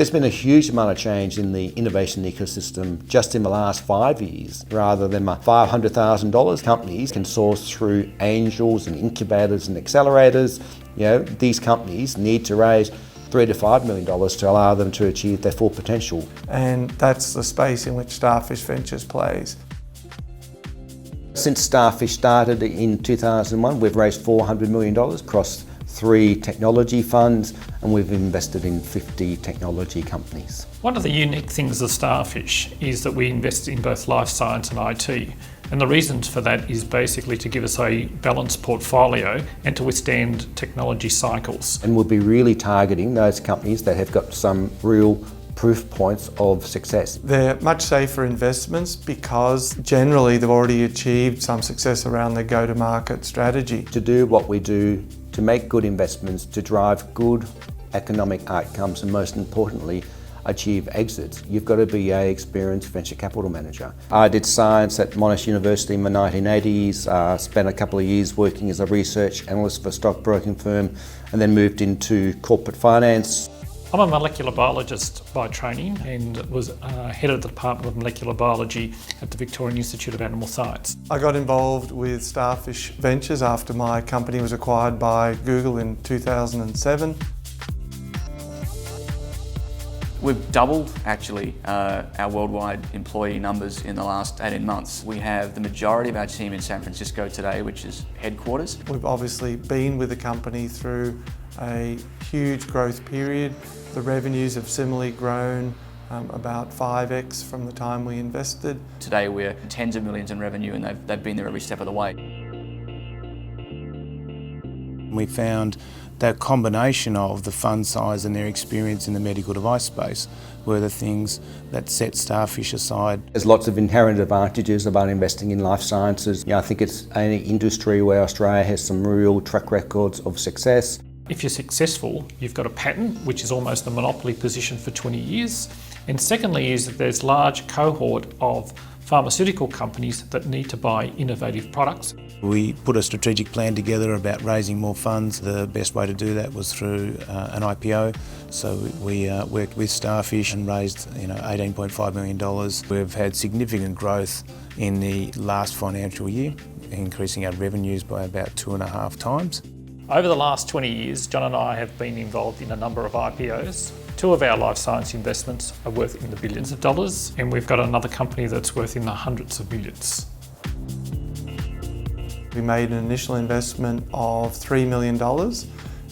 There's been a huge amount of change in the innovation ecosystem just in the last 5 years. Rather than $500,000 companies can source through angels and incubators and accelerators, these companies need to raise $3 to $5 million to allow them to achieve their full potential. And that's the space in which Starfish Ventures plays. Since Starfish started in 2001, we've raised $400 million across 3 technology funds, and we've invested in 50 technology companies. One of the unique things of Starfish is that we invest in both life science and IT. And the reasons for that is basically to give us a balanced portfolio and to withstand technology cycles. And we'll be really targeting those companies that have got some real proof points of success. They're much safer investments because generally they've already achieved some success around their go-to-market strategy. To do what we do, to make good investments, to drive good economic outcomes, and most importantly, achieve exits, you've got to be an experienced venture capital manager. I did science at Monash University in the 1980s, spent a couple of years working as a research analyst for a stockbroking firm, and then moved into corporate finance. I'm a molecular biologist by training and was head of the Department of Molecular Biology at the Victorian Institute of Animal Science. I got involved with Starfish Ventures after my company was acquired by Google in 2007. We've doubled, actually, our worldwide employee numbers in the last 18 months. We have the majority of our team in San Francisco today, which is headquarters. We've obviously been with the company through a huge growth period. The revenues have similarly grown about 5x from the time we invested. Today we're tens of millions in revenue, and they've been there every step of the way. We found that combination of the fund size and their experience in the medical device space were the things that set Starfish aside. There's lots of inherent advantages about investing in life sciences. I think it's an industry where Australia has some real track records of success. If you're successful, you've got a patent, which is almost a monopoly position for 20 years. And secondly is that there's large cohort of pharmaceutical companies that need to buy innovative products. We put a strategic plan together about raising more funds. The best way to do that was through an IPO. So we worked with Starfish and raised $18.5 million. We've had significant growth in the last financial year, increasing our revenues by about 2.5 times. Over the last 20 years, John and I have been involved in a number of IPOs. 2 of our life science investments are worth in the billions of dollars, and we've got another company that's worth in the hundreds of millions. We made an initial investment of $3 million,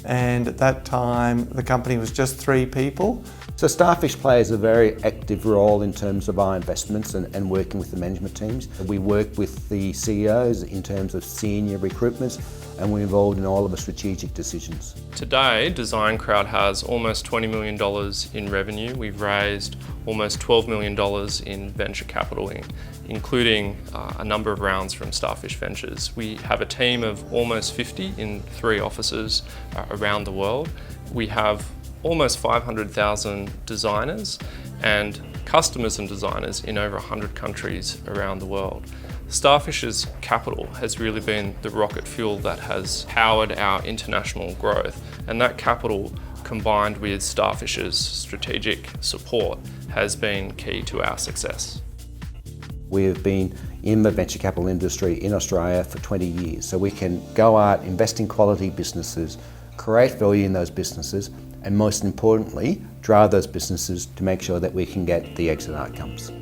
and at that time the company was just 3 people. So Starfish plays a very active role in terms of our investments and working with the management teams. We work with the CEOs in terms of senior recruitments, and we're involved in all of the strategic decisions. Today, Design Crowd has almost $20 million in revenue. We've raised almost $12 million in venture capital, including a number of rounds from Starfish Ventures. We have a team of almost 50 in 3 offices around the world. We have almost 500,000 designers and customers and designers in over 100 countries around the world. Starfish's capital has really been the rocket fuel that has powered our international growth, and that capital combined with Starfish's strategic support has been key to our success. We have been in the venture capital industry in Australia for 20 years, so we can go out, invest in quality businesses, create value in those businesses, and most importantly, drive those businesses to make sure that we can get the exit outcomes.